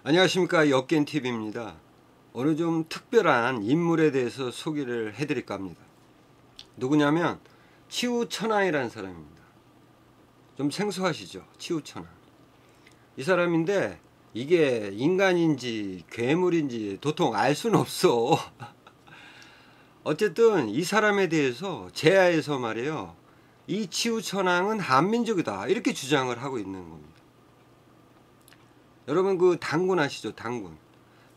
안녕하십니까, 역겐TV입니다. 오늘 좀 특별한 인물에 대해서 소개를 해드릴까 합니다. 누구냐면 치우천왕이라는 사람입니다. 좀 생소하시죠? 치우천왕. 이 사람인데 이게 인간인지 괴물인지 도통 알 수는 없어. 어쨌든 이 사람에 대해서 제야에서 말이에요, 이 치우천왕은 한민족이다 이렇게 주장을 하고 있는 겁니다. 여러분 그 당군 아시죠?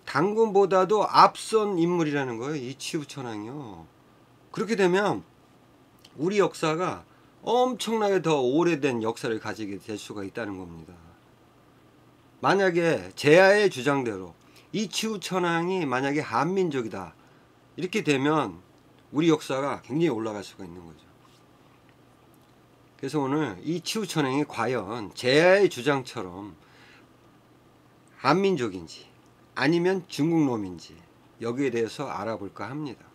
당군보다도 앞선 인물이라는 거예요, 이 치우천왕이요. 그렇게 되면 우리 역사가 엄청나게 더 오래된 역사를 가지게 될 수가 있다는 겁니다. 만약에 제야의 주장대로 이 치우천왕이 만약에 한민족이다 이렇게 되면 우리 역사가 굉장히 올라갈 수가 있는 거죠. 그래서 오늘 이 치우천왕이 과연 제야의 주장처럼 한민족인지 아니면 중국놈인지 여기에 대해서 알아볼까 합니다.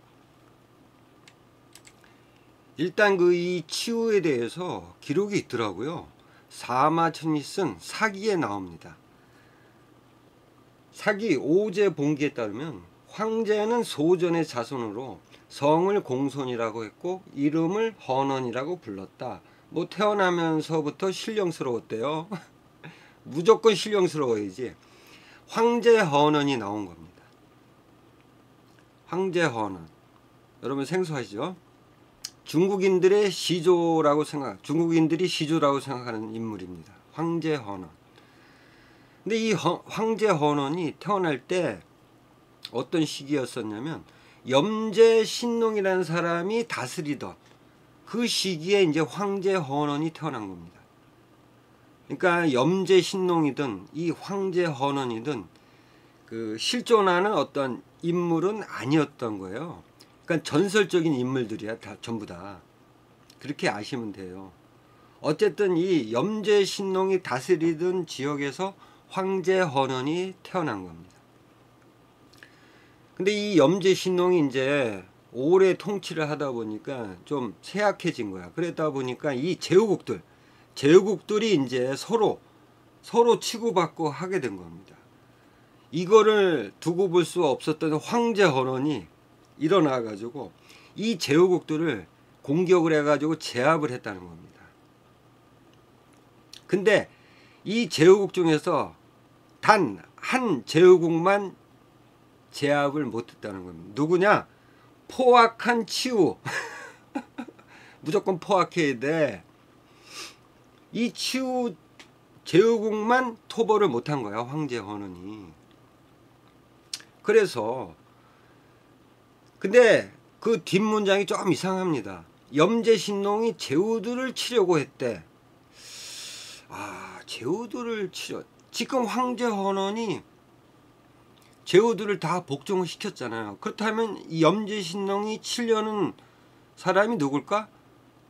일단 그 이 치우에 대해서 기록이 있더라고요. 사마천이 쓴 사기에 나옵니다. 사기 오제봉기에 따르면 황제는 소전의 자손으로 성을 공손이라고 했고 이름을 헌원이라고 불렀다. 뭐 태어나면서부터 신령스러웠대요. 무조건 신령스러워야지. 황제 헌원이 나온 겁니다. 황제 헌원. 여러분 생소하시죠? 중국인들이 시조라고 생각하는 인물입니다. 황제 헌원. 근데 이 황제 헌원이 태어날 때 어떤 시기였었냐면 염제 신농이라는 사람이 다스리던 그 시기에 이제 황제 헌원이 태어난 겁니다. 그러니까 염제 신농이든 이 황제 헌원이든 그 실존하는 어떤 인물은 아니었던 거예요. 그러니까 전설적인 인물들이야, 다 전부 다. 그렇게 아시면 돼요. 어쨌든 이 염제 신농이 다스리던 지역에서 황제 헌원이 태어난 겁니다. 근데 이 염제 신농이 이제 오래 통치를 하다 보니까 좀 쇠약해진 거야. 그러다 보니까 이 제후국들이 이제 서로 치고받고 하게 된 겁니다. 이거를 두고 볼 수 없었던 황제 헌원이 일어나 가지고 이 제후국들을 공격을 해 가지고 제압을 했다는 겁니다. 근데 이 제후국 중에서 단 한 제후국만 제압을 못했다는 겁니다. 누구냐? 포악한 치우. 무조건 포악해야 돼. 이 치우 제후국만 토벌을 못한 거야, 황제 헌원이. 그래서 근데 그 뒷문장이 좀 이상합니다. 염제 신농이 제후들을 치려고 했대. 제후들을 지금 황제 헌원이 제후들을 다 복종을 시켰잖아요. 그렇다면 이 염제 신농이 치려는 사람이 누굴까?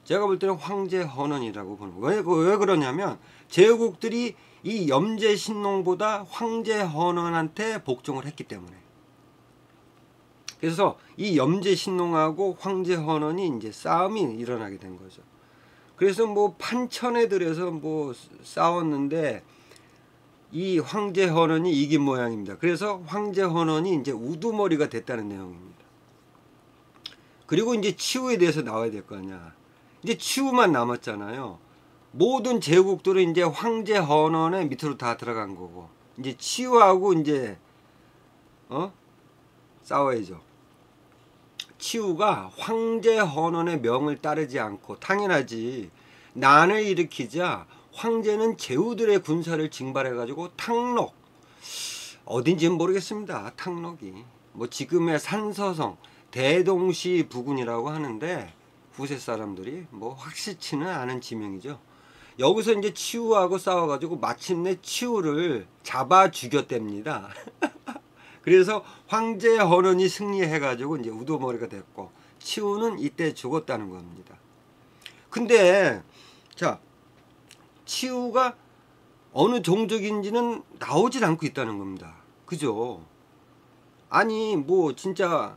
제가 볼 때는 황제 헌원이라고 보는 거예요. 왜 그러냐면 제후국들이 이 염제 신농보다 황제 헌원한테 복종을 했기 때문에. 그래서 이 염제 신농하고 황제 헌원이 이제 싸움이 일어나게 된 거죠. 그래서 뭐 판천에 들여서 뭐 싸웠는데 이 황제 헌원이 이긴 모양입니다. 그래서 황제 헌원이 이제 우두머리가 됐다는 내용입니다. 그리고 이제 치우에 대해서 나와야 될 거 아니야. 이제 치우만 남았잖아요. 모든 제국들은 이제 황제 헌원의 밑으로 다 들어간 거고 이제 치우하고 이제 싸워야죠. 치우가 황제 헌원의 명을 따르지 않고, 당연하지, 난을 일으키자 황제는 제후들의 군사를 징발해 가지고 탕록, 어딘지는 모르겠습니다. 탕록이 뭐 지금의 산서성 대동시 부근이라고 하는데 후세 사람들이 뭐 확실치는 않은 지명이죠. 여기서 이제 치우하고 싸워가지고 마침내 치우를 잡아 죽였답니다. 그래서 황제 헌원이 승리해가지고 이제 우두머리가 됐고 치우는 이때 죽었다는 겁니다. 근데 자, 치우가 어느 종족인지는 나오질 않고 있다는 겁니다. 그죠? 아니 뭐 진짜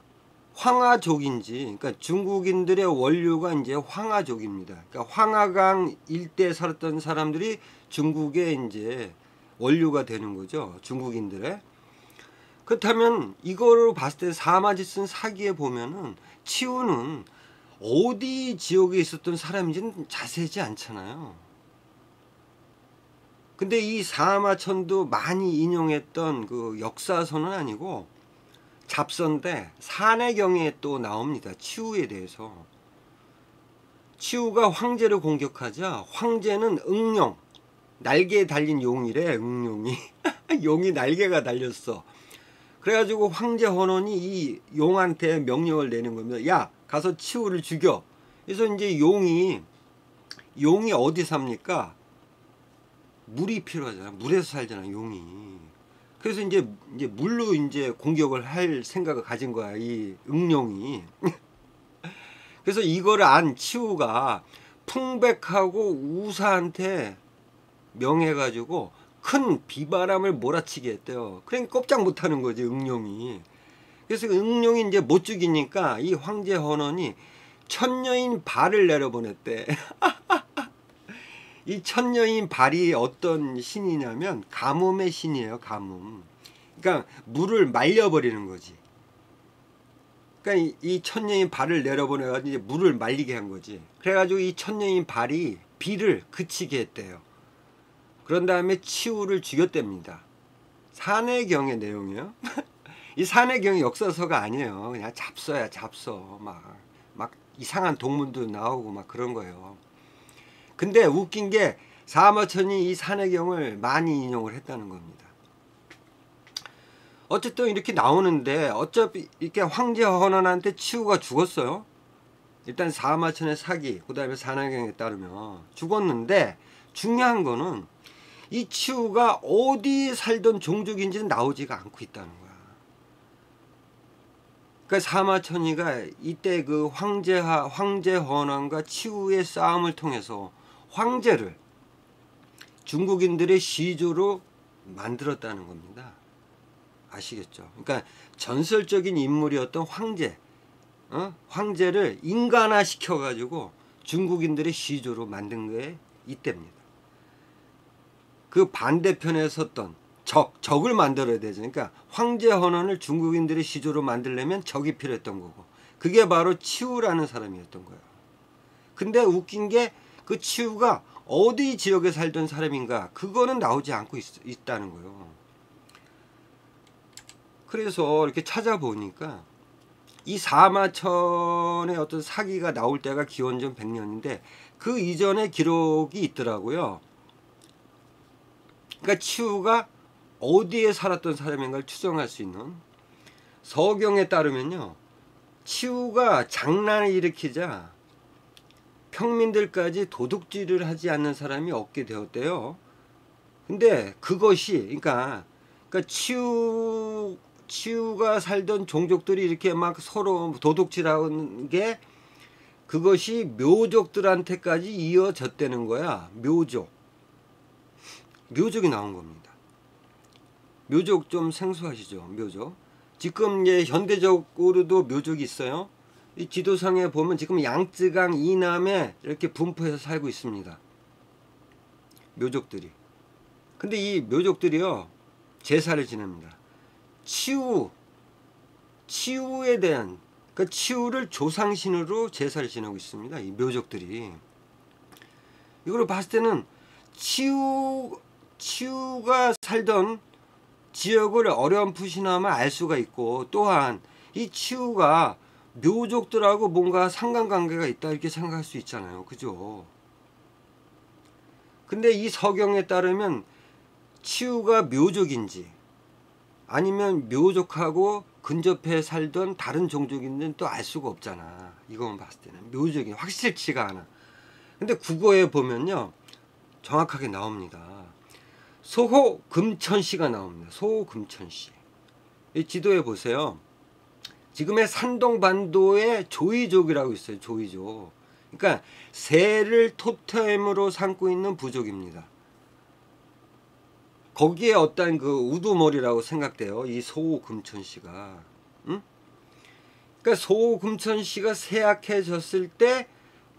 황하족인지, 그러니까 중국인들의 원류가 이제 황하족입니다. 그러니까 황하강 일대에 살았던 사람들이 중국에 이제 원류가 되는 거죠. 중국인들의. 그렇다면 이거로 봤을 때 사마짓슨 사기에 보면은 치우는 어디 지역에 있었던 사람인지는 자세하지 않잖아요. 근데 이 사마천도 많이 인용했던 그 역사서는 아니고 잡서인데 산해경에 또 나옵니다. 치우에 대해서. 치우가 황제를 공격하자 황제는 응용, 날개에 달린 용이래. 응용이 용이 날개가 달렸어. 그래가지고 황제 헌원이 이 용한테 명령을 내는 겁니다. 야, 가서 치우를 죽여. 그래서 이제 용이 어디 삽니까? 물이 필요하잖아. 물에서 살잖아, 용이. 그래서 이제 물로 이제 공격을 할 생각을 가진 거야, 이 응용이. 그래서 이거를 안 치우가 풍백하고 우사한테 명해가지고 큰 비바람을 몰아치게 했대요. 그러니까 꼼짝 못하는 거지, 응용이. 그래서 응용이 이제 못 죽이니까 이 황제 헌원이 천녀인 발을 내려보냈대. 이 천녀인 발이 어떤 신이냐면 가뭄의 신이에요. 가뭄. 그러니까 물을 말려버리는 거지. 그러니까 이 천녀인 발을 내려보내가지고 이제 물을 말리게 한 거지. 그래가지고 이 천녀인 발이 비를 그치게 했대요. 그런 다음에 치우를 죽였답니다. 산해경의 내용이에요. 이 산해경이 역사서가 아니에요. 그냥 잡서야, 잡서. 막 이상한 동문도 나오고 막 그런 거예요. 근데 웃긴 게 사마천이 이 산해경을 많이 인용을 했다는 겁니다. 어쨌든 이렇게 나오는데 어차피 이렇게 황제 헌원한테 치우가 죽었어요. 일단 사마천의 사기, 그 다음에 산해경에 따르면 죽었는데 중요한 거는 이 치우가 어디 살던 종족인지는 나오지가 않고 있다는 거야. 그러니까 사마천이가 이때 그 황제 헌원과 치우의 싸움을 통해서 황제를 중국인들의 시조로 만들었다는 겁니다. 아시겠죠? 그러니까 전설적인 인물이었던 황제, 황제를 인간화 시켜가지고 중국인들의 시조로 만든 게 이때입니다. 그 반대편에 섰던 적을 만들어야 되죠. 그러니까 황제 헌원을 중국인들의 시조로 만들려면 적이 필요했던 거고, 그게 바로 치우라는 사람이었던 거예요. 근데 웃긴 게 그 치우가 어디 지역에 살던 사람인가, 그거는 나오지 않고 있다는 거예요. 그래서 이렇게 찾아보니까 이 사마천의 어떤 사기가 나올 때가 기원전 100년인데 그 이전에 기록이 있더라고요. 그러니까 치우가 어디에 살았던 사람인가를 추정할 수 있는, 서경에 따르면요, 치우가 장난을 일으키자 평민들까지 도둑질을 하지 않는 사람이 없게 되었대요. 근데 그것이 그러니까 치우가 살던 종족들이 이렇게 막 서로 도둑질하는 게 그것이 묘족들한테까지 이어졌다는 거야. 묘족이 나온 겁니다. 묘족 좀 생소하시죠? 묘족. 지금 이제 현대적으로도 묘족이 있어요. 이 지도상에 보면 지금 양쯔강 이남에 이렇게 분포해서 살고 있습니다. 묘족들이. 근데 이 묘족들이요, 제사를 지냅니다. 치우에 대한, 그러니까 치우를 조상신으로 제사를 지내고 있습니다. 이 묘족들이. 이걸 봤을 때는 치우가 살던 지역을 어렴풋이나마 알 수가 있고, 또한 이 치우가 묘족들하고 뭔가 상관관계가 있다 이렇게 생각할 수 있잖아요. 그죠? 근데 이 서경에 따르면 치우가 묘족인지 아니면 묘족하고 근접해 살던 다른 종족인지는 또 알 수가 없잖아. 이것만 봤을 때는 묘족이 확실치가 않아. 근데 국어에 보면요, 정확하게 나옵니다. 소호금천씨가 나옵니다. 소호금천씨. 이 지도에 보세요. 지금의 산동반도에 조이족이라고 있어요. 조이족. 그러니까 새를 토템으로 삼고 있는 부족입니다. 거기에 어떤 그 우두머리라고 생각돼요. 이 소호금천씨가. 응? 그러니까 소호금천씨가 쇠약해졌을 때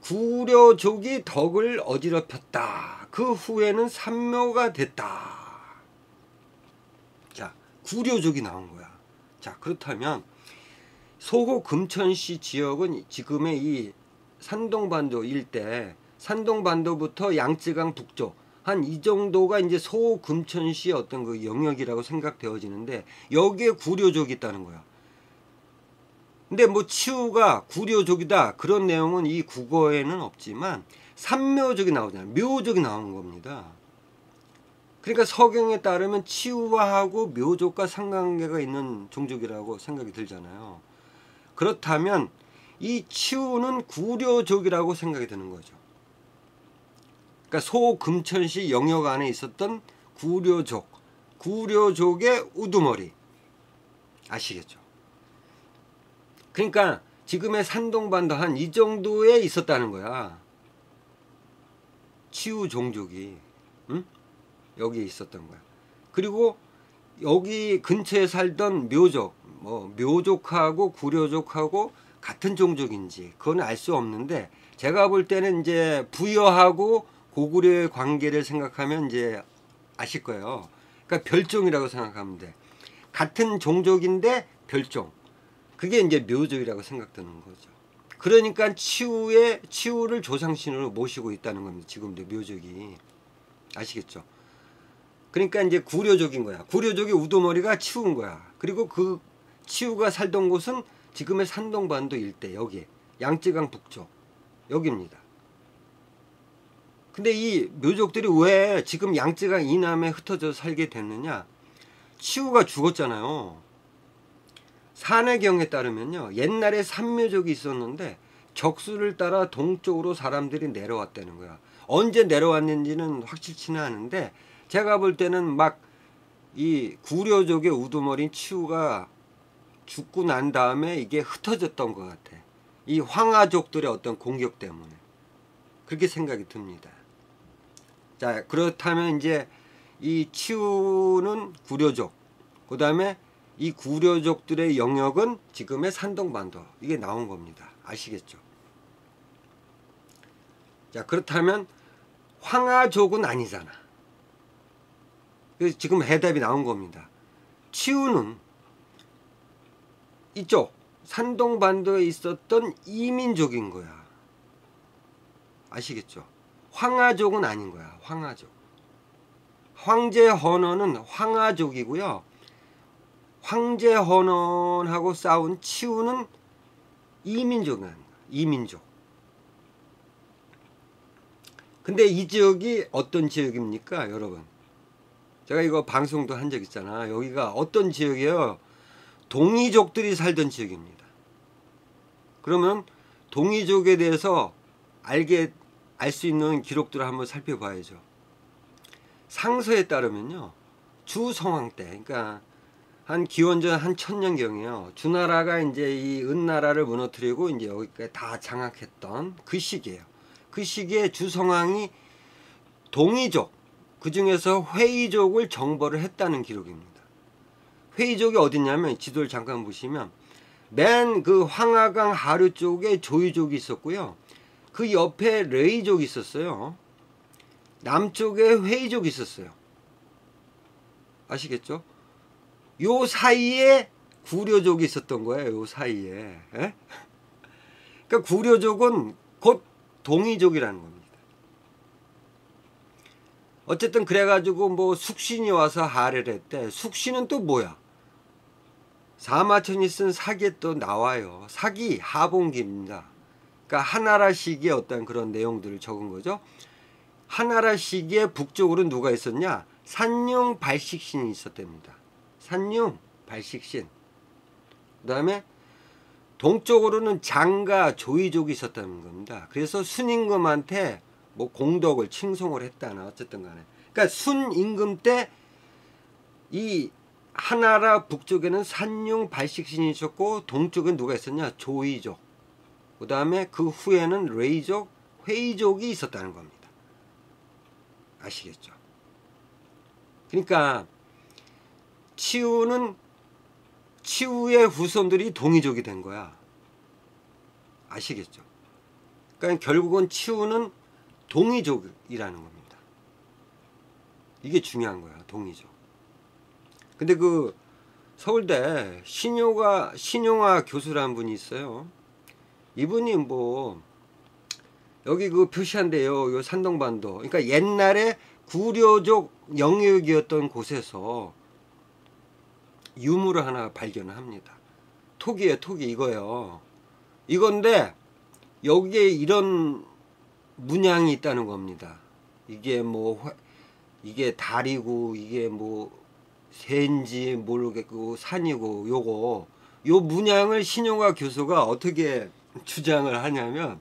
구려족이 덕을 어지럽혔다. 그 후에는 산묘가 됐다. 구려족이 나온 거야. 자, 그렇다면 소호 금천시 지역은 지금의 이 산동반도 일대, 산동반도부터 양쯔강 북쪽 한 이 정도가 이제 소호 금천시의 어떤 그 영역이라고 생각되어지는데, 여기에 구려족이 있다는 거야. 근데 뭐 치우가 구려족이다 그런 내용은 이 국어에는 없지만 산묘족이 나오잖아요. 묘족이 나오는 겁니다. 그러니까 서경에 따르면 치우와하고 묘족과 상관관계가 있는 종족이라고 생각이 들잖아요. 그렇다면 이 치우는 구려족이라고 생각이 드는 거죠. 그러니까 소금천시 영역 안에 있었던 구려족, 구려족의 우두머리, 아시겠죠? 그러니까 지금의 산동반도 한 이 정도에 있었다는 거야. 치우 종족이, 응? 여기에 있었던 거야. 그리고 여기 근처에 살던 묘족, 뭐 묘족하고 구려족하고 같은 종족인지 그건 알 수 없는데, 제가 볼 때는 이제 부여하고 고구려의 관계를 생각하면 이제 아실 거예요. 그러니까 별종이라고 생각하면 돼. 같은 종족인데 별종. 그게 이제 묘족이라고 생각되는 거죠. 그러니까 치우를 조상신으로 모시고 있다는 겁니다. 지금도 묘족이. 아시겠죠? 그러니까 이제 구려족인 거야. 구려족의 우두머리가 치우인 거야. 그리고 그 치우가 살던 곳은 지금의 산동반도 일대, 여기 양쯔강 북쪽 여기입니다. 근데 이 묘족들이 왜 지금 양쯔강 이남에 흩어져 살게 됐느냐? 치우가 죽었잖아요. 산해경에 따르면요, 옛날에 산묘족이 있었는데 적수를 따라 동쪽으로 사람들이 내려왔다는 거야. 언제 내려왔는지는 확실치는 않은데, 제가 볼 때는 막 이 구려족의 우두머리인 치우가 죽고 난 다음에 이게 흩어졌던 것 같아. 이 황하족들의 어떤 공격 때문에. 그렇게 생각이 듭니다. 자, 그렇다면 이제 이 치우는 구려족, 그 다음에 이 구려족들의 영역은 지금의 산동반도, 이게 나온 겁니다. 아시겠죠? 자, 그렇다면 황하족은 아니잖아. 그래서 지금 해답이 나온 겁니다. 치우는 이쪽 산동반도에 있었던 이민족인 거야. 아시겠죠? 황하족은 아닌 거야. 황하족. 황제헌원은 황하족이고요. 황제헌원하고 싸운 치우는 이민족은 이민족. 근데 이 지역이 어떤 지역입니까, 여러분? 제가 이거 방송도 한 적 있잖아. 여기가 어떤 지역이에요? 동이족들이 살던 지역입니다. 그러면 동이족에 대해서 알 수 있는 기록들을 한번 살펴봐야죠. 상서에 따르면요, 주성왕 때, 그러니까 한 기원전 한 1000년경이에요. 주나라가 이제 이 은나라를 무너뜨리고 이제 여기까지 다 장악했던 그 시기예요. 그 시기에 주성왕이 동이족, 그 중에서 회의족을 정벌을 했다는 기록입니다. 회의족이 어딨냐면, 지도를 잠깐 보시면 맨 그 황하강 하류 쪽에 조이족이 있었고요. 그 옆에 레이족이 있었어요. 남쪽에 회의족이 있었어요. 아시겠죠? 요 사이에 구려족이 있었던 거예요. 요 사이에. 에? 그러니까 구려족은 곧 동이족이라는 겁니다. 어쨌든 그래가지고 뭐 숙신이 와서 하례를 했대. 숙신은 또 뭐야? 사마천이 쓴 사기에 또 나와요. 사기 하봉기입니다. 그러니까 하나라 시기의 어떤 그런 내용들을 적은 거죠. 하나라 시기에 북쪽으로 누가 있었냐? 산융 발식신이 있었답니다. 산융 발식신. 그 다음에 동쪽으로는 장가 조이족이 있었다는 겁니다. 그래서 순임금한테 뭐 공덕을 칭송을 했다나 어쨌든 간에. 그러니까 순임금 때 이 하나라 북쪽에는 산융 발식신이 있었고, 동쪽엔 누가 있었냐? 조이족. 그 다음에 그 후에는 레이족, 회의족이 있었다는 겁니다. 아시겠죠? 그러니까 치우의 후손들이 동이족이 된 거야. 아시겠죠? 그러니까 결국은 치우는 동이족이라는 겁니다. 이게 중요한 거야, 동이족. 근데 그 서울대 신용화 교수라는 분이 있어요. 이분이 뭐 여기 그 표시한데요. 요 산동반도. 그러니까 옛날에 구려족 영역이었던 곳에서 유물을 하나 발견을 합니다. 토기예요, 토기 이거요. 이건데 여기에 이런 문양이 있다는 겁니다. 이게 뭐 이게 달이고 이게 뭐 새인지 모르겠고 산이고 요 문양을 신용화 교수가 어떻게 주장을 하냐면,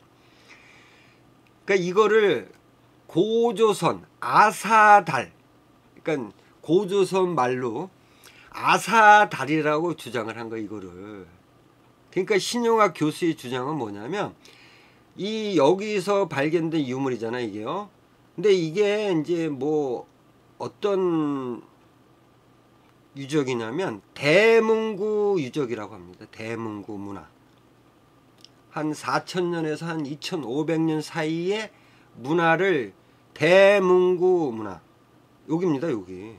그러니까 이거를 고조선 아사달, 그러니까 고조선 말로 아사달이라고 주장을 한 거 이거를. 그러니까 신용화 교수의 주장은 뭐냐면 이 여기서 발견된 유물이잖아 이게요. 근데 이게 이제 뭐 어떤 유적이냐면 대문구 유적이라고 합니다. 대문구 문화. 한 4000년에서 한 2500년 사이의 문화를 대문구 문화. 여기입니다, 여기.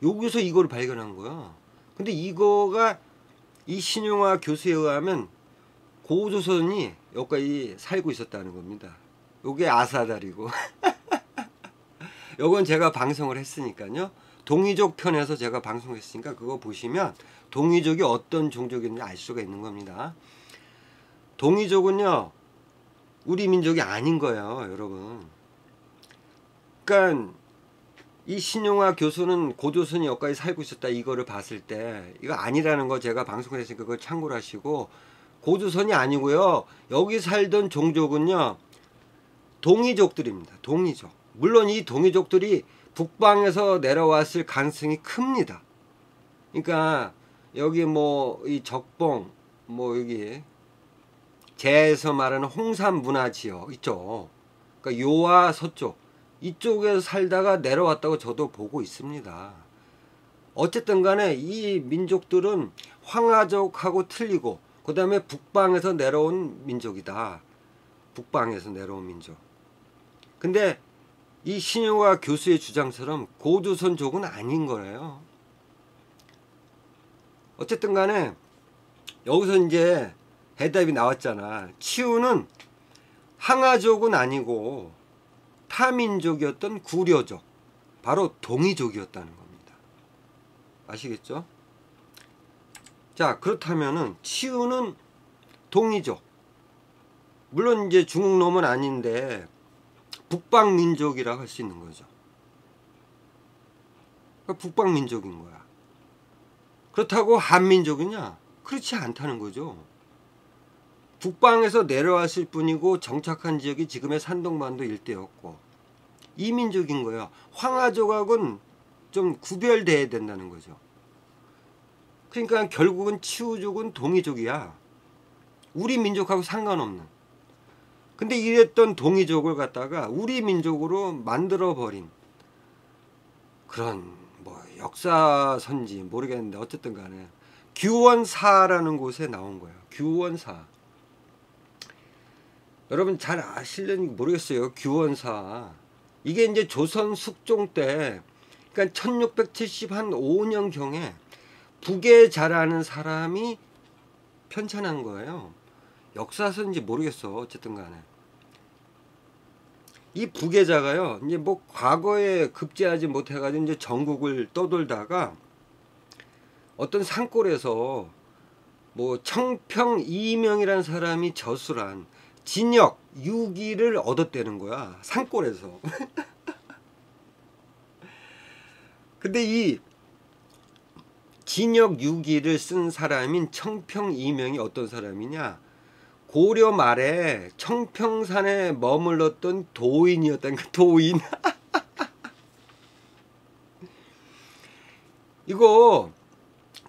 여기서 이걸 발견한 거야. 근데 이거가 이 신용화 교수에 의하면 고조선이 여기까지 살고 있었다는 겁니다. 요게 아사달이고. 요건 제가 방송을 했으니까요. 동이족 편에서 제가 방송했으니까 그거 보시면 동이족이 어떤 종족인지 알 수가 있는 겁니다. 동이족은요, 우리 민족이 아닌 거예요, 여러분. 그러니까 이 신용화 교수는 고조선이 여기까지 살고 있었다 이거를 봤을 때 이거 아니라는 거 제가 방송을 했으니까 그걸 참고를 하시고, 고조선이 아니고요, 여기 살던 종족은요 동이족들입니다. 동이족. 물론 이 동이족들이 북방에서 내려왔을 가능성이 큽니다. 그러니까 여기 뭐 이 적봉 뭐 여기 제에서 말하는 홍산 문화지역 이쪽, 그러니까 요와 서쪽 이쪽에서 살다가 내려왔다고 저도 보고 있습니다. 어쨌든 간에 이 민족들은 황하족하고 틀리고 그 다음에 북방에서 내려온 민족이다. 북방에서 내려온 민족. 근데 이 신용화 교수의 주장처럼 고조선족은 아닌 거예요. 어쨌든 간에 여기서 이제 해답이 나왔잖아. 치우는 항아족은 아니고 타민족이었던 구려족, 바로 동이족이었다는 겁니다. 아시겠죠? 자, 그렇다면은 치우는 동이족, 물론 이제 중국놈은 아닌데 북방민족이라고 할 수 있는 거죠. 그러니까 북방민족인 거야. 그렇다고 한민족이냐? 그렇지 않다는 거죠. 북방에서 내려왔을 뿐이고 정착한 지역이 지금의 산동반도 일대였고 이민족인 거예요. 황하족하고는 좀 구별돼야 된다는 거죠. 그러니까 결국은 치우족은 동이족이야. 우리 민족하고 상관없는. 근데 이랬던 동이족을 갖다가 우리 민족으로 만들어버린 그런 뭐 역사선지 모르겠는데 어쨌든 간에 규원사라는 곳에 나온 거예요. 규원사. 여러분 잘 아실는지 모르겠어요. 규원사. 이게 이제 조선 숙종 때, 그러니까 1675년경에 북에 자라는 사람이 편찬한 거예요. 역사서인지 모르겠어. 어쨌든 간에. 이 부계자가요, 이제 뭐 과거에 급제하지 못해가지고 이제 전국을 떠돌다가 어떤 산골에서 뭐 청평 이명이라는 사람이 저술한 진역 6기를 얻었다는 거야. 산골에서. 근데 이 진역 6기를 쓴 사람인 청평 이명이 어떤 사람이냐? 고려 말에 청평산에 머물렀던 도인이었다니까. 도인. 이거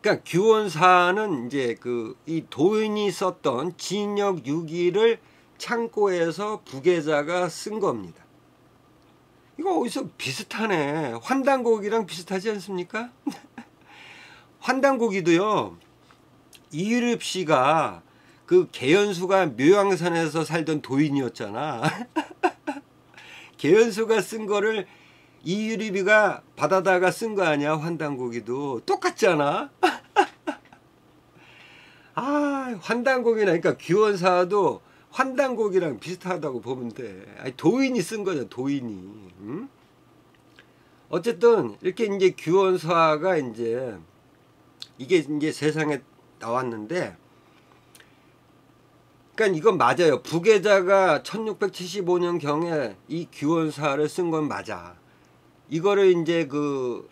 그러니까 규원사는 이제 그 이 도인이 썼던 진역 6기를 창고에서 부계자가 쓴 겁니다. 이거 어디서 비슷하네. 환단고기랑 비슷하지 않습니까? 환단고기도요, 이유립 씨가 그 계연수가 묘양산에서 살던 도인이었잖아. 계연수가 쓴 거를 이유립이가 받아다가 쓴 거 아니야. 환단고기도 똑같잖아. 아, 환단곡이나, 그러니까 규원사도 환단곡이랑 비슷하다고 보면 돼. 아니, 도인이 쓴 거죠, 도인이. 응? 어쨌든 이렇게 이제 규원사가 이제 이게 이제 세상에 나왔는데, 그러니까 이건 맞아요. 부계자가 1675년 경에 이 규원사를 쓴 건 맞아. 이거를 이제 그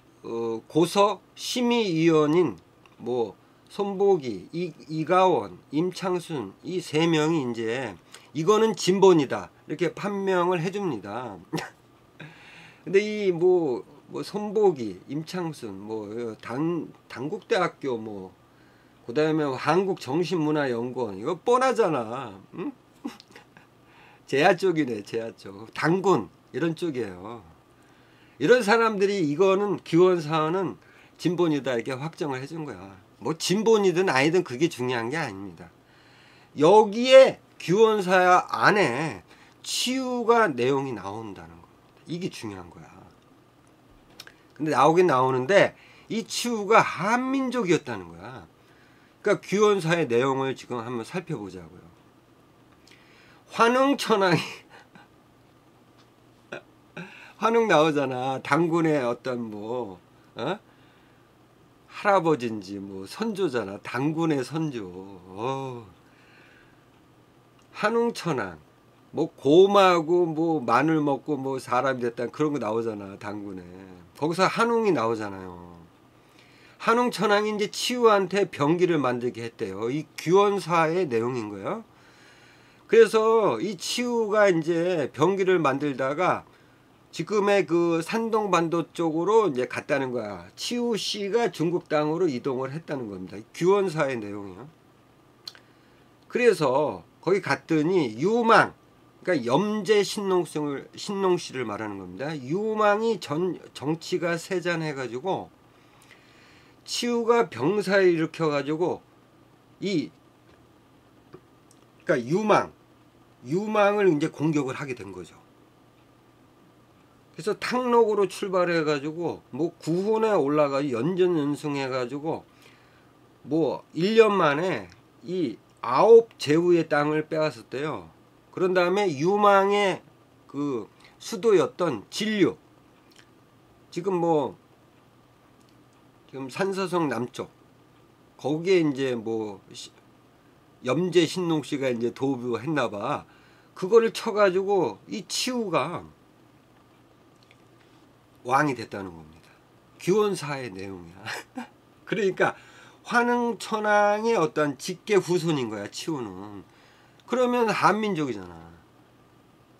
고서 심의위원인 뭐 손보기, 이가원, 임창순 이 세 명이 이제 이거는 진본이다 이렇게 판명을 해줍니다. 근데 이 뭐 손보기, 임창순, 뭐 단국대학교 뭐 그다음에 한국정신문화연구원 이거 뻔하잖아. 응? 제야 쪽이네, 제야 쪽. 단군 이런 쪽이에요. 이런 사람들이 이거는 규원사는 진본이다 이렇게 확정을 해준 거야. 뭐 진본이든 아니든 그게 중요한 게 아닙니다. 여기에 규원사 안에 치유가 내용이 나온다는 겁니다. 이게 중요한 거야. 근데 나오긴 나오는데 이 치유가 한민족이었다는 거야. 그러니까 규원사의 내용을 지금 한번 살펴보자고요. 환웅천왕이 환웅 나오잖아. 당군의 어떤 뭐 할아버지인지 뭐 선조잖아. 당군의 선조. 환웅천왕 뭐 곰하고 뭐 마늘 먹고 뭐 사람이 됐다는 그런 거 나오잖아. 당군에 거기서 한웅이 나오잖아요. 한웅천왕이 이제 치우한테 병기를 만들게 했대요. 이 규원사의 내용인 거예요. 그래서 이 치우가 이제 병기를 만들다가 지금의 그 산동반도 쪽으로 이제 갔다는 거야. 치우 씨가 중국 땅으로 이동을 했다는 겁니다. 규원사의 내용이요. 그래서 거기 갔더니 유망, 그러니까 염제 신농씨를 말하는 겁니다. 유망이 정치가 세잔해가지고 치우가 병사를 일으켜가지고 그러니까 유망을 이제 공격을 하게 된 거죠. 그래서 탕록으로 출발해가지고 뭐 구훈에 올라가서 연전연승해가지고 뭐 1년 만에 이 9제후의 땅을 빼앗았대요. 그런 다음에 유망의 그 수도였던 진류, 지금 산서성 남쪽 거기에 이제 뭐 염제 신농 씨가 이제 도부했나봐. 그거를 쳐가지고 이 치우가 왕이 됐다는 겁니다. 규원사의 내용이야. 그러니까 환웅천왕의 어떤 직계 후손인 거야, 치우는. 그러면 한민족이잖아.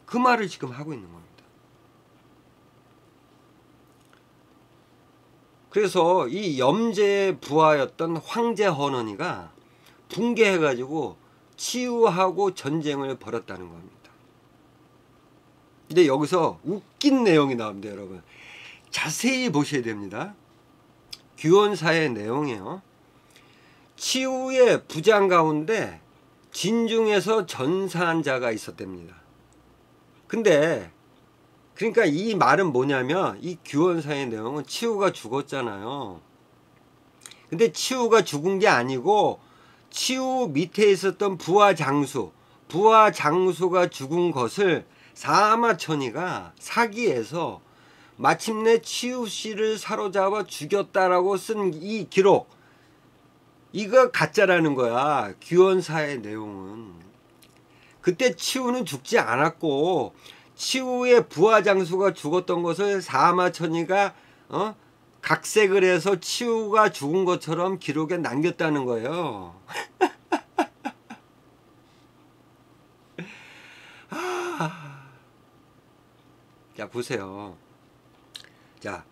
그 말을 지금 하고 있는 겁니다. 그래서 이 염제의 부하였던 황제 헌원이가 붕괴해가지고 치우하고 전쟁을 벌였다는 겁니다. 근데 여기서 웃긴 내용이 나옵니다, 여러분. 자세히 보셔야 됩니다. 규원사의 내용이에요. 치우의 부장 가운데 진중에서 전사한 자가 있었답니다. 근데 그러니까 이 말은 뭐냐면 이 규원사의 내용은 치우가 죽었잖아요. 근데 치우가 죽은 게 아니고 치우 밑에 있었던 부하 장수가 죽은 것을 사마천이가 사기해서 마침내 치우 씨를 사로잡아 죽였다라고 쓴 이 기록, 이거 가짜라는 거야. 규원사의 내용은. 그때 치우는 죽지 않았고 치우의 부하 장수가 죽었던 것을 사마천이가 각색을 해서 치우가 죽은 것처럼 기록에 남겼다는 거예요. 자, 보세요. 자,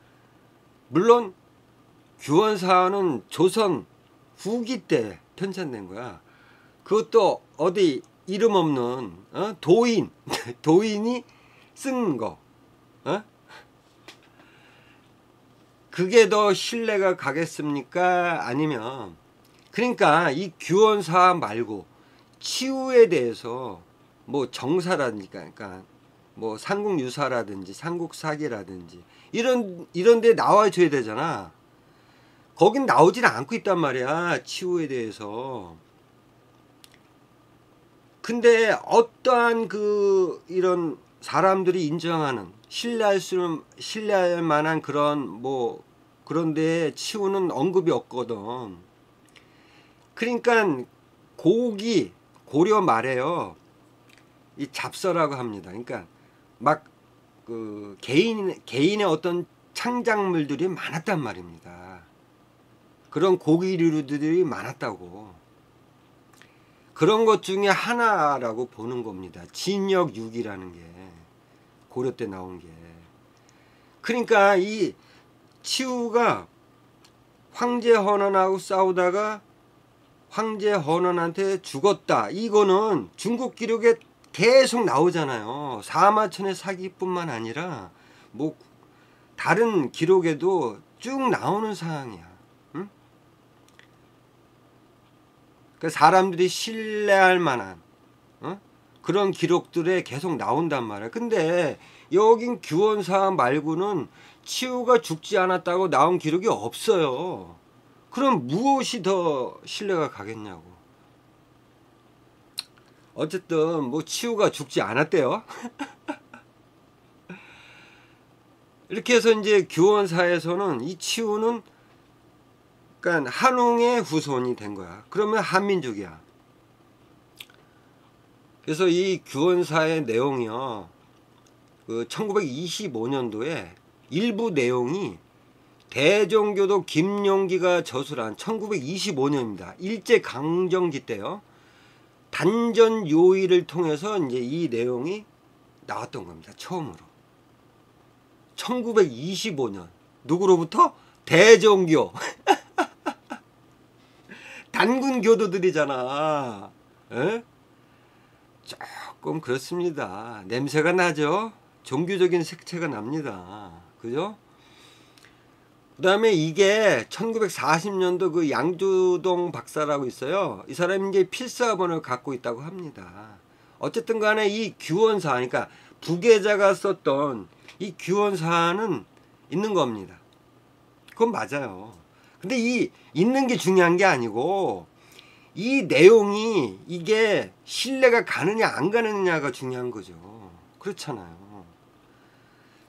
물론 규원사는 조선 후기 때 편찬된 거야. 그것도 어디 이름 없는 도인이 쓴 거. 그게 더 신뢰가 가겠습니까? 아니면 그러니까 이 규원사 말고 치우에 대해서 뭐 정사라든지, 그러니까 뭐 삼국유사라든지 삼국사기라든지 이런 데 나와줘야 되잖아. 거긴 나오질 않고 있단 말이야, 치우에 대해서. 근데 어떠한 그 이런 사람들이 인정하는 신뢰할 만한 그런 뭐 그런데 치우는 언급이 없거든. 그러니까 고려 말에요. 이 잡서라고 합니다. 그러니까 막 그 개인의 어떤 창작물들이 많았단 말입니다. 그런 고기류들이 많았다고. 그런 것 중에 하나라고 보는 겁니다. 진역육이라는 게 고려 때 나온 게. 그러니까 이 치우가 황제 헌원하고 싸우다가 황제 헌원한테 죽었다. 이거는 중국 기록에 계속 나오잖아요. 사마천의 사기뿐만 아니라 뭐 다른 기록에도 쭉 나오는 사항이야. 응? 그러니까 사람들이 신뢰할 만한 그런 기록들에 계속 나온단 말이야. 근데 여긴 규원사 말고는 치우가 죽지 않았다고 나온 기록이 없어요. 그럼 무엇이 더 신뢰가 가겠냐고. 어쨌든 뭐 치우가 죽지 않았대요. 이렇게 해서 이제 규원사에서는 이 치우는 그러니까 한웅의 후손이 된 거야. 그러면 한민족이야. 그래서 이 규원사의 내용이요. 그 1925년도에 일부 내용이 대종교도 김용기가 저술한 1925년입니다. 일제강점기 때요. 단전 요의를 통해서 이제 이 내용이 나왔던 겁니다. 처음으로. 1925년. 누구로부터? 대종교. 단군 교도들이잖아. 에? 조금 그렇습니다. 냄새가 나죠? 종교적인 색채가 납니다. 그죠? 그 다음에 이게 1940년도 그 양주동 박사라고 있어요. 이 사람이 이제 필사본을 갖고 있다고 합니다. 어쨌든 간에 이 규원사, 그러니까 부계자가 썼던 이 규원사는 있는 겁니다. 그건 맞아요. 근데 이 있는 게 중요한 게 아니고 이 내용이 이게 신뢰가 가느냐 안 가느냐가 중요한 거죠. 그렇잖아요.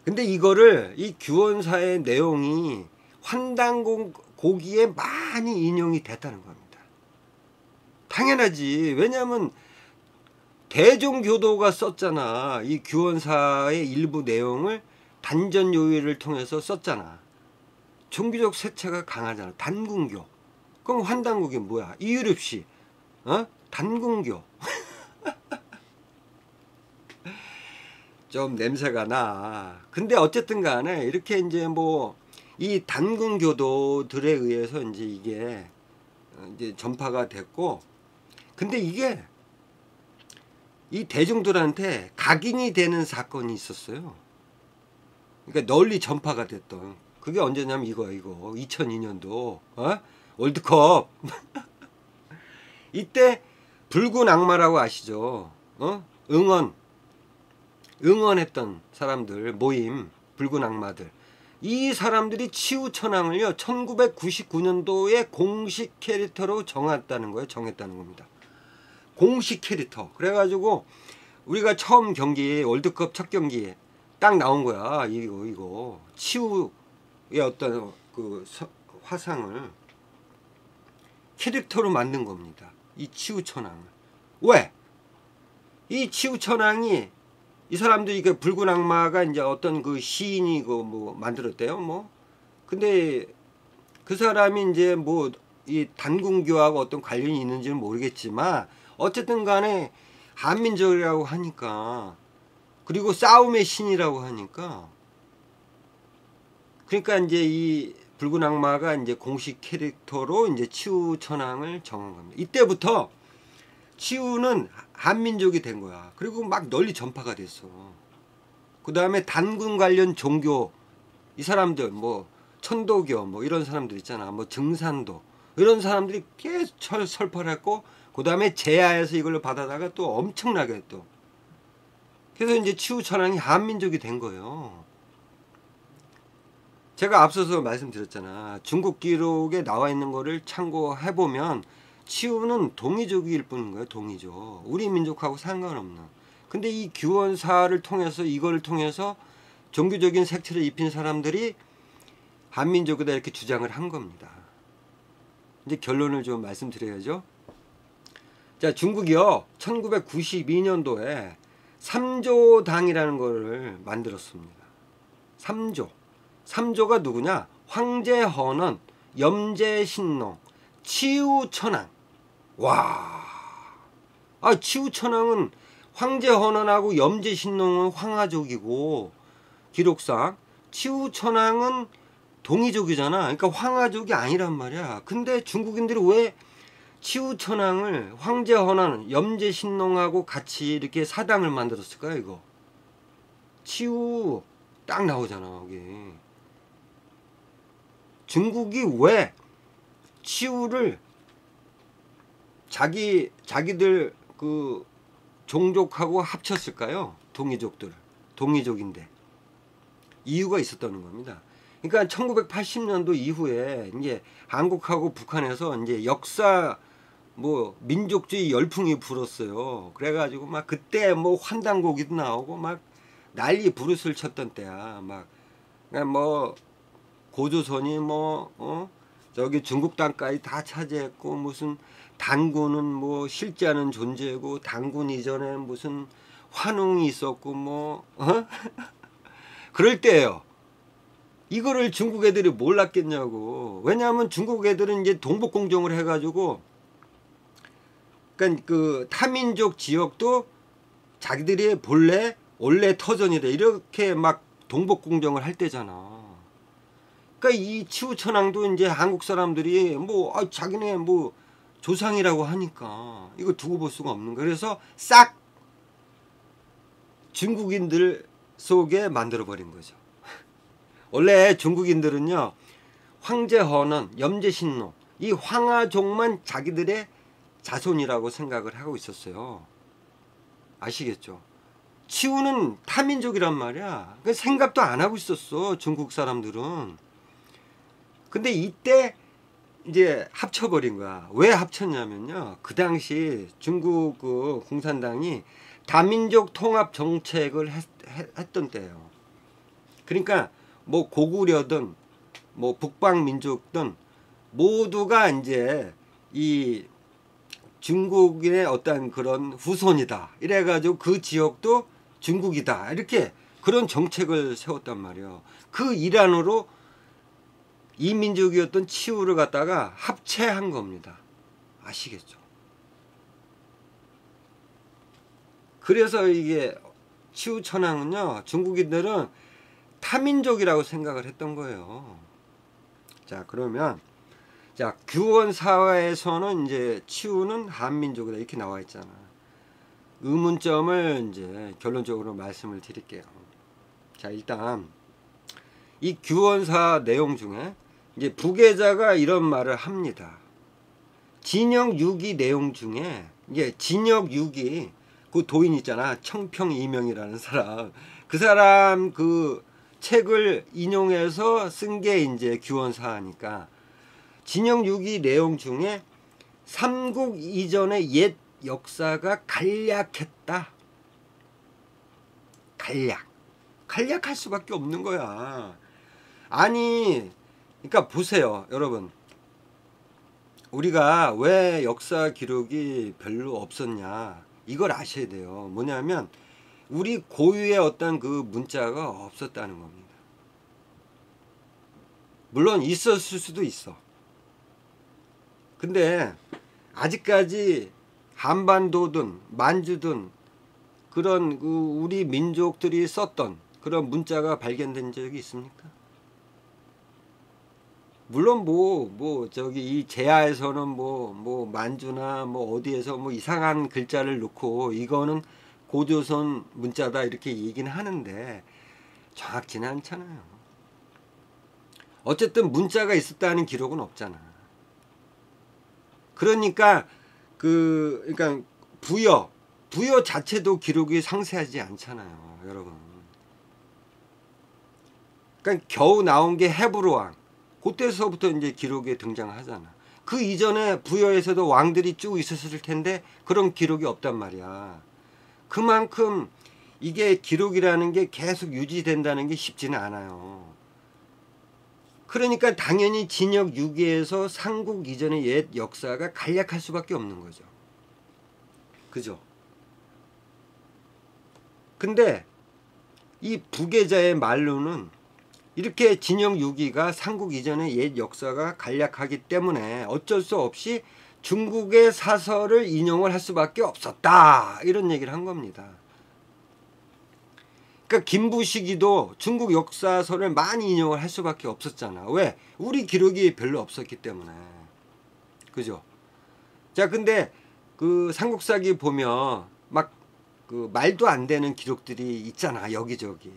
근데 이거를 이 규원사의 내용이 환단고기에 많이 인용이 됐다는 겁니다. 당연하지. 왜냐하면 대종교도가 썼잖아. 이 규원사의 일부 내용을 단전요의를 통해서 썼잖아. 종교적 색채가 강하잖아. 단군교. 그럼 환단국이 뭐야? 이유립씨. 단군교. 좀 냄새가 나. 근데 어쨌든 간에 이렇게 이제 뭐 이 단군교도들에 의해서 이제 이게 이제 전파가 됐고, 근데 이게 이 대중들한테 각인이 되는 사건이 있었어요. 그러니까 널리 전파가 됐던. 그게 언제냐면 이거 2002년도 월드컵. 이때 붉은 악마라고 아시죠? 응원했던 사람들 모임, 붉은 악마들. 이 사람들이 치우천왕을요 1999년도에 공식 캐릭터로 정했다는 겁니다. 공식 캐릭터. 그래가지고 우리가 처음 경기, 월드컵 첫 경기에 딱 나온 거야. 이거 치우의 어떤 그 화상을 캐릭터로 만든 겁니다. 이 치우천왕을. 왜? 이 치우천왕이 이 사람들이 그 붉은 악마가 이제 어떤 그 시인이 그 뭐 만들었대요. 뭐. 근데 그 사람이 이제 뭐 이 단군교하고 어떤 관련이 있는지는 모르겠지만 어쨌든 간에 한민족이라고 하니까, 그리고 싸움의 신이라고 하니까, 그러니까 이제 이 붉은 악마가 이제 공식 캐릭터로 이제 치우천왕을 정한 겁니다. 이때부터 치우는 한민족이 된 거야. 그리고 막 널리 전파가 됐어. 그 다음에 단군 관련 종교, 이 사람들 뭐 천도교 뭐 이런 사람들 있잖아. 뭐 증산도 이런 사람들이 계속 설파를 했고, 그 다음에 제야에서 이걸로 받아다가 또 엄청나게 또. 그래서 이제 치우천왕이 한민족이 된 거예요. 제가 앞서서 말씀드렸잖아. 중국 기록에 나와 있는 거를 참고해보면 치우는 동이족일 뿐인 거예요. 동이족. 우리 민족하고 상관없는. 근데 이 규원사를 통해서 이걸 통해서 종교적인 색채를 입힌 사람들이 한민족이다 이렇게 주장을 한 겁니다. 이제 결론을 좀 말씀드려야죠. 자, 중국이요 1992년도에 3조당이라는 거를 만들었습니다. 3조가 누구냐? 황제헌원, 염제신농, 치우천왕. 와, 치우천왕은 황제헌원하고 염제신농은 황하족이고 기록상, 치우천왕은 동이족이잖아. 그러니까 황하족이 아니란 말이야. 근데 중국인들이 왜 치우천왕을 황제헌원, 염제신농하고 같이 이렇게 사당을 만들었을까요? 이거 치우 딱 나오잖아 여기. 중국이 왜 치우를 자기들 그 종족하고 합쳤을까요? 동이족인데 이유가 있었다는 겁니다. 그러니까 1980년도 이후에 이제 한국하고 북한에서 이제 역사 뭐 민족주의 열풍이 불었어요. 그래가지고 막 그때 뭐 환단고기도 나오고 막 난리 부르스를 쳤던 때야. 막 뭐 고조선이 뭐 저기 중국 땅까지 다 차지했고 무슨 단군은 뭐 실지 않은 존재고 단군 이전에 무슨 환웅이 있었고 뭐 그럴 때예요. 이거를 중국 애들이 몰랐겠냐고. 왜냐하면 중국 애들은 이제 동북공정을 해가지고 그러니까 그 타민족 지역도 자기들이 원래 터전이래 이렇게 막 동북공정을 할 때잖아. 그러니까 이 치우천왕도 이제 한국 사람들이 뭐 자기네 뭐 조상이라고 하니까 이거 두고 볼 수가 없는 거야. 그래서 싹 중국인들 속에 만들어 버린 거죠. 원래 중국인들은요 황제헌원, 염제신농 이 황하족만 자기들의 자손이라고 생각을 하고 있었어요. 아시겠죠? 치우는 타민족이란 말이야. 생각도 안 하고 있었어 중국 사람들은. 근데 이때 이제 합쳐버린 거야. 왜 합쳤냐면요, 그 당시 중국 그 공산당이 다민족 통합 정책을 했던 때예요. 그러니까 뭐 고구려든 뭐 북방민족든 모두가 이제 이 중국의 어떤 그런 후손이다 이래가지고 그 지역도 중국이다 이렇게 그런 정책을 세웠단 말이에요. 그 일환으로 이민족이었던 치우를 갖다가 합체한 겁니다. 아시겠죠? 그래서 이게 치우천왕은요 중국인들은 타민족이라고 생각을 했던 거예요. 자, 그러면 자, 규원사화에서는 이제 치우는 한민족이다 이렇게 나와 있잖아. 의문점을 이제 결론적으로 말씀을 드릴게요. 자, 일단 이 규원사 내용 중에 이제 부계자가 이런 말을 합니다. 진역 6기 내용 중에 이제 진역 6기 그 도인 있잖아, 청평이명이라는 사람, 그 사람 그 책을 인용해서 쓴 게 이제 규원사니까 진역 6기 내용 중에 삼국 이전의 옛 역사가 간략했다. 간략할 수밖에 없는 거야. 아니, 그러니까 보세요, 여러분. 우리가 왜 역사 기록이 별로 없었냐, 이걸 아셔야 돼요. 뭐냐면 우리 고유의 어떤 그 문자가 없었다는 겁니다. 물론 있었을 수도 있어. 근데 아직까지 한반도든 만주든 그런 그 우리 민족들이 썼던 그런 문자가 발견된 적이 있습니까? 물론 뭐 저기 이 제야에서는 뭐 만주나 뭐 어디에서 뭐 이상한 글자를 넣고 이거는 고조선 문자다 이렇게 얘기는 하는데 정확지는 않잖아요. 어쨌든 문자가 있었다는 기록은 없잖아. 그러니까 그러니까 부여 자체도 기록이 상세하지 않잖아요, 여러분. 그러니까 겨우 나온 게 헤브로왕, 그때서부터 이제 기록에 등장하잖아. 그 이전에 부여에서도 왕들이 쭉 있었을 텐데 그런 기록이 없단 말이야. 그만큼 이게 기록이라는 게 계속 유지된다는 게 쉽지는 않아요. 그러니까 당연히 진역 6기에서 삼국 이전의 옛 역사가 간략할 수밖에 없는 거죠. 그죠? 근데 이 부계자의 말로는 이렇게 진역 6기가 삼국 이전의 옛 역사가 간략하기 때문에 어쩔 수 없이 중국의 사설을 인용을 할 수밖에 없었다, 이런 얘기를 한 겁니다. 그러니까 김부식이도 중국 역사서를 많이 인용을 할 수밖에 없었잖아. 왜? 우리 기록이 별로 없었기 때문에. 그죠? 자, 근데 그 삼국사기 보면 막 그 말도 안 되는 기록들이 있잖아, 여기저기.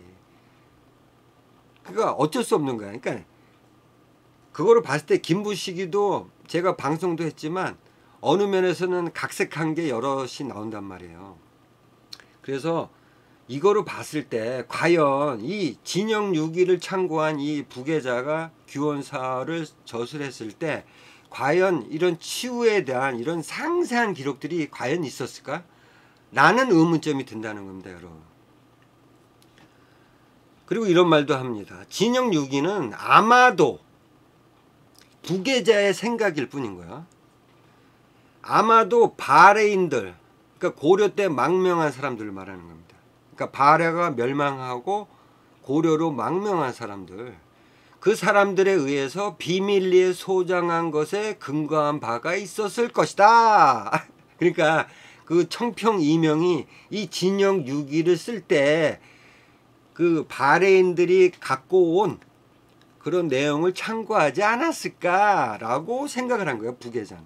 그러니까 어쩔 수 없는 거야. 그러니까 그거를 봤을 때 김부식이도 제가 방송도 했지만 어느 면에서는 각색한 게 여럿이 나온단 말이에요. 그래서 이거를 봤을 때 과연 이 진역 6기를 참고한 이 부계자가 규원사를 저술했을 때 과연 이런 치우에 대한 이런 상세한 기록들이 과연 있었을까? 라는 의문점이 든다는 겁니다, 여러분. 그리고 이런 말도 합니다. 진역 6기는 아마도 부계자의 생각일 뿐인 거야. 아마도 바레인들, 그러니까 고려 때 망명한 사람들을 말하는 겁니다. 그러니까 바레가 멸망하고 고려로 망명한 사람들, 그 사람들에 의해서 비밀리에 소장한 것에 근거한 바가 있었을 것이다. 그러니까 그 청평 이명이 이 진역 6기를 쓸 때 그 바레인들이 갖고 온 그런 내용을 참고하지 않았을까라고 생각을 한 거예요, 부계자는.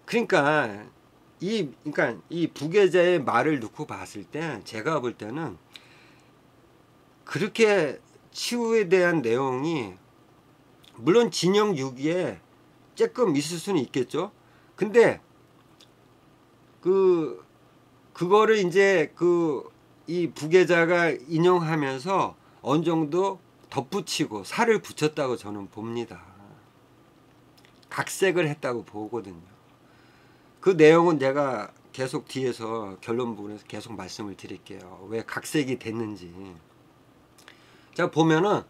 그러니까 이 부계자의 말을 놓고 봤을 때 제가 볼 때는 그렇게 치우에 대한 내용이 물론 진역 6기에 조금 있을 수는 있겠죠. 근데 그거를 이제 이 부계자가 인용하면서 어느 정도 덧붙이고 살을 붙였다고 저는 봅니다. 각색을 했다고 보거든요. 그 내용은 제가 계속 뒤에서 결론 부분에서 계속 말씀을 드릴게요. 왜 각색이 됐는지. 자, 보면은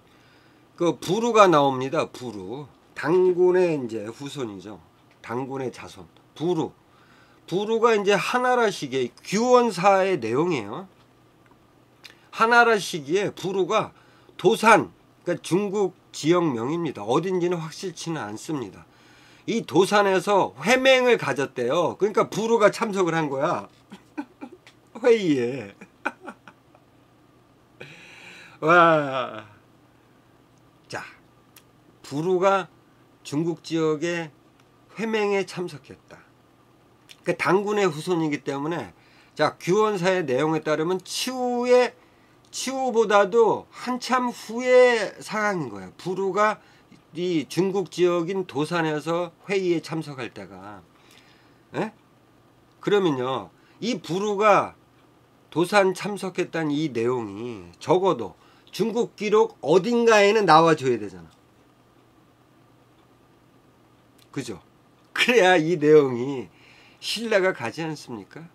그 부루가 나옵니다. 부루. 당군의 이제 후손이죠. 당군의 자손. 부루가 이제 하나라 시기의 규원사의 내용이에요. 하나라 시기에 부루가 도산, 그러니까 중국 지역명입니다. 어딘지는 확실치는 않습니다. 이 도산에서 회맹을 가졌대요. 그러니까 부루가 참석을 한 거야. 회의에. 와. 자, 부루가 중국 지역의 회맹에 참석했다. 그 당군의 후손이기 때문에 자, 규원사의 내용에 따르면 치우보다도 한참 후의 상황인 거예요. 부루가 이 중국 지역인 도산에서 회의에 참석할 때가. 에? 그러면요, 이 부루가 도산 참석했다는 이 내용이 적어도 중국 기록 어딘가에는 나와줘야 되잖아. 그죠? 그래야 이 내용이 신뢰가 가지 않습니까?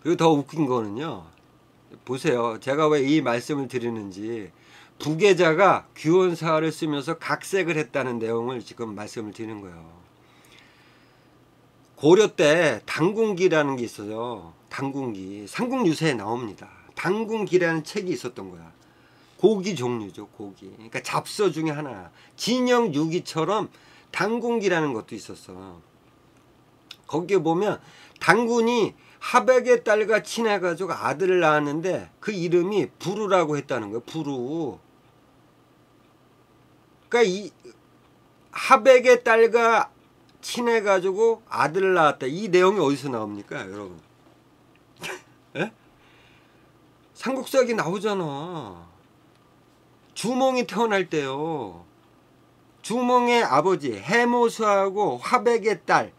그리고 더 웃긴 거는요, 보세요. 제가 왜 이 말씀을 드리는지, 부계자가 규원사를 쓰면서 각색을 했다는 내용을 지금 말씀을 드리는 거예요. 고려 때 당군기라는 게 있어요. 당군기. 삼국유사에 나옵니다. 당군기라는 책이 있었던 거야. 고기 종류죠, 고기. 그러니까 잡서 중에 하나. 진역 6기처럼 당군기라는 것도 있었어. 거기에 보면 당군이 하백의 딸과 친해가지고 아들을 낳았는데 그 이름이 부루라고 했다는 거예요. 부루. 그러니까 이 하백의 딸과 친해가지고 아들을 낳았다. 이 내용이 어디서 나옵니까, 여러분? 에? 삼국사기 나오잖아. 주몽이 태어날 때요. 주몽의 아버지 해모수하고 화백의 딸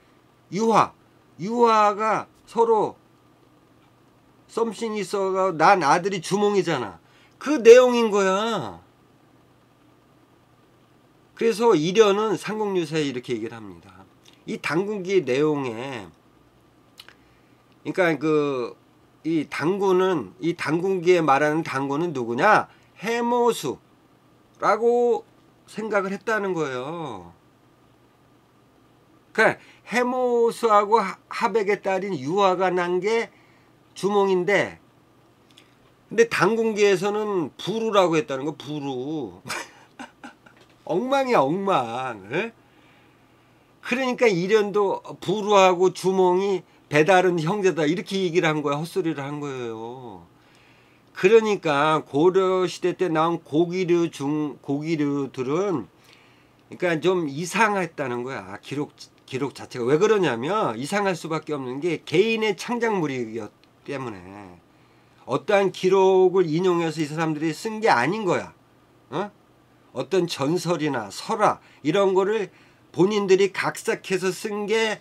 유화가 서로 썸씽이 있어가 난 아들이 주몽이잖아. 그 내용인 거야. 그래서 이련은 삼국유사에 이렇게 얘기를 합니다. 이 당군기 내용에 그러니까 이 당군은 이 당군기에 말하는 당군은 누구냐? 해모수라고 생각을 했다는 거예요. 그러니까 해모수하고 하백의 딸인 유화가 난 게 주몽인데, 근데 당군기에서는 부루라고 했다는 거. 부루. 엉망이야 엉망. 에? 그러니까 이련도 부루하고 주몽이 배다른 형제다 이렇게 얘기를 한 거야. 헛소리를 한 거예요. 그러니까 고려시대 때 나온 고기류들은 그러니까 좀 이상했다는 거야. 기록 자체가. 왜 그러냐면 이상할 수밖에 없는 게 개인의 창작물이기 때문에 어떠한 기록을 인용해서 이 사람들이 쓴 게 아닌 거야. 어떤 전설이나 설화 이런 거를 본인들이 각색해서 쓴 게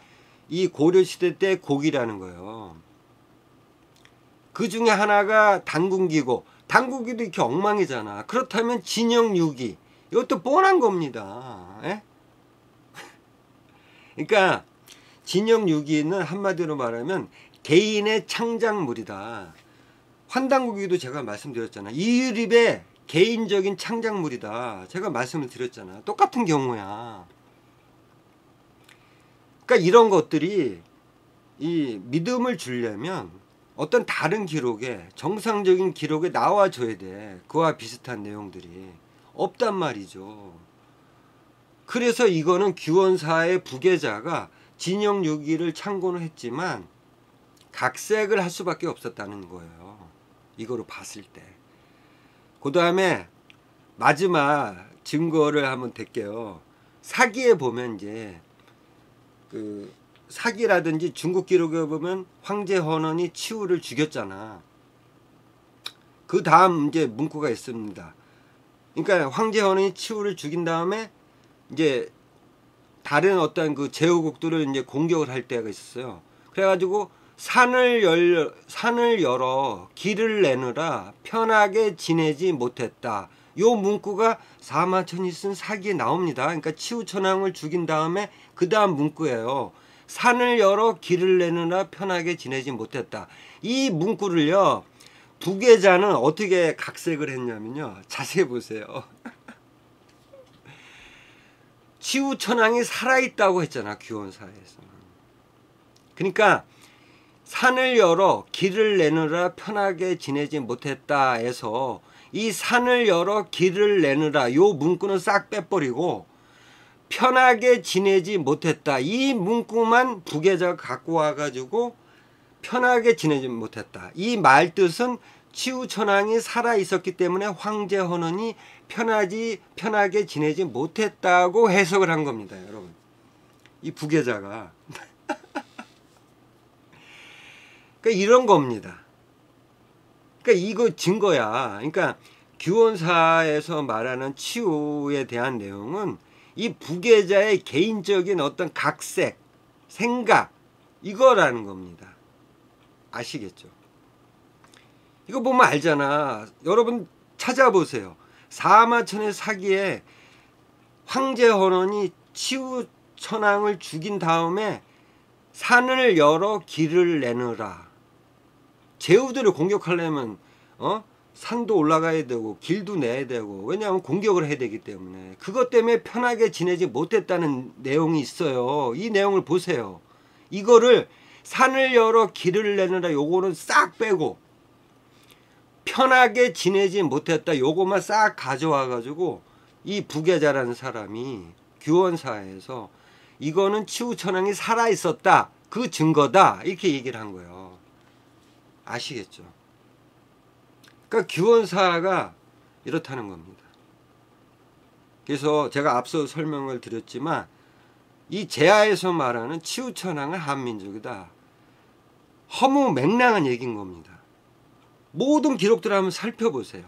이 고려시대 때 고기라는 거예요. 그 중에 하나가 당군기고, 당군기도 이렇게 엉망이잖아. 그렇다면 진영유기 이것도 뻔한 겁니다. 에? 그러니까 진영유기는 한마디로 말하면 개인의 창작물이다. 환단고기도 제가 말씀드렸잖아. 이유립의 개인적인 창작물이다. 제가 말씀을 드렸잖아. 똑같은 경우야. 그러니까 이런 것들이 이 믿음을 주려면 어떤 다른 기록에, 정상적인 기록에 나와줘야 돼. 그와 비슷한 내용들이 없단 말이죠. 그래서 이거는 규원사의 부계자가 진영유기를 참고는 했지만 각색을 할 수밖에 없었다는 거예요. 이거로 봤을 때. 그 다음에 마지막 증거를 한번 댈게요. 사기에 보면 이제 사기라든지 중국 기록에 보면 황제 헌원이 치우를 죽였잖아. 그 다음 이제 문구가 있습니다. 그러니까 황제 헌원이 치우를 죽인 다음에 이제 다른 어떤 그 제후국들을 이제 공격을 할 때가 있었어요. 그래가지고 산을 열어 길을 내느라 편하게 지내지 못했다. 요 문구가 사마천이 쓴 사기에 나옵니다. 그러니까 치우천왕을 죽인 다음에 그 다음 문구예요. 산을 열어 길을 내느라 편하게 지내지 못했다. 이 문구를요, 부계자는 어떻게 각색을 했냐면요, 자세히 보세요. 치우천왕이 살아있다고 했잖아, 규원사에서는. 그러니까 산을 열어 길을 내느라 편하게 지내지 못했다 해서 이 산을 열어 길을 내느라 요 문구는 싹 빼버리고 편하게 지내지 못했다. 이 문구만 부계자가 갖고 와가지고 편하게 지내지 못했다. 이 말뜻은 치우천왕이 살아있었기 때문에 황제 헌원이 편하게 지내지 못했다고 해석을 한 겁니다. 여러분. 이 부계자가. 그러니까 이런 겁니다. 그러니까 이거 증거야. 그러니까 규원사에서 말하는 치우에 대한 내용은 이 부계자의 개인적인 어떤 각색, 생각 이거라는 겁니다. 아시겠죠? 이거 보면 알잖아. 여러분 찾아보세요. 사마천의 사기에 황제 헌원이 치우천왕을 죽인 다음에 산을 열어 길을 내느라. 제후들을 공격하려면 산도 올라가야 되고 길도 내야 되고, 왜냐하면 공격을 해야 되기 때문에. 그것 때문에 편하게 지내지 못했다는 내용이 있어요. 이 내용을 보세요. 이거를 산을 열어 길을 내느라 요거는 싹 빼고 편하게 지내지 못했다 요거만 싹 가져와 가지고 이 부계자라는 사람이 규원사에서 이거는 치우천왕이 살아있었다, 그 증거다 이렇게 얘기를 한 거예요. 아시겠죠? 그러니까 규원사가 이렇다는 겁니다. 그래서 제가 앞서 설명을 드렸지만 이 제하에서 말하는 치우천왕은 한민족이다. 허무맹랑한 얘기인 겁니다. 모든 기록들을 한번 살펴보세요.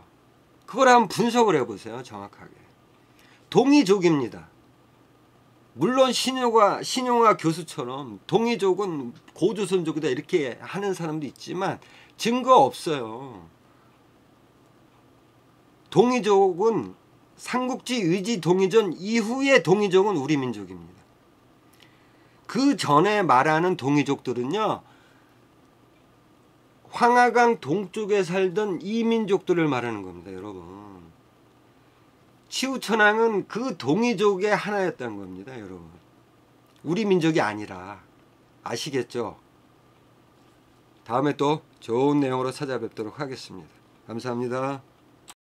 그걸 한번 분석을 해보세요. 정확하게. 동이족입니다. 물론 신용화 교수처럼 동이족은 고조선족이다 이렇게 하는 사람도 있지만 증거 없어요. 동이족은 삼국지 의지 동이전 이후의 동이족은 우리 민족입니다. 그 전에 말하는 동이족들은요, 황하강 동쪽에 살던 이민족들을 말하는 겁니다, 여러분. 치우천왕은 그 동이족의 하나였다는 겁니다, 여러분. 우리 민족이 아니라. 아시겠죠? 다음에 또 좋은 내용으로 찾아뵙도록 하겠습니다. 감사합니다.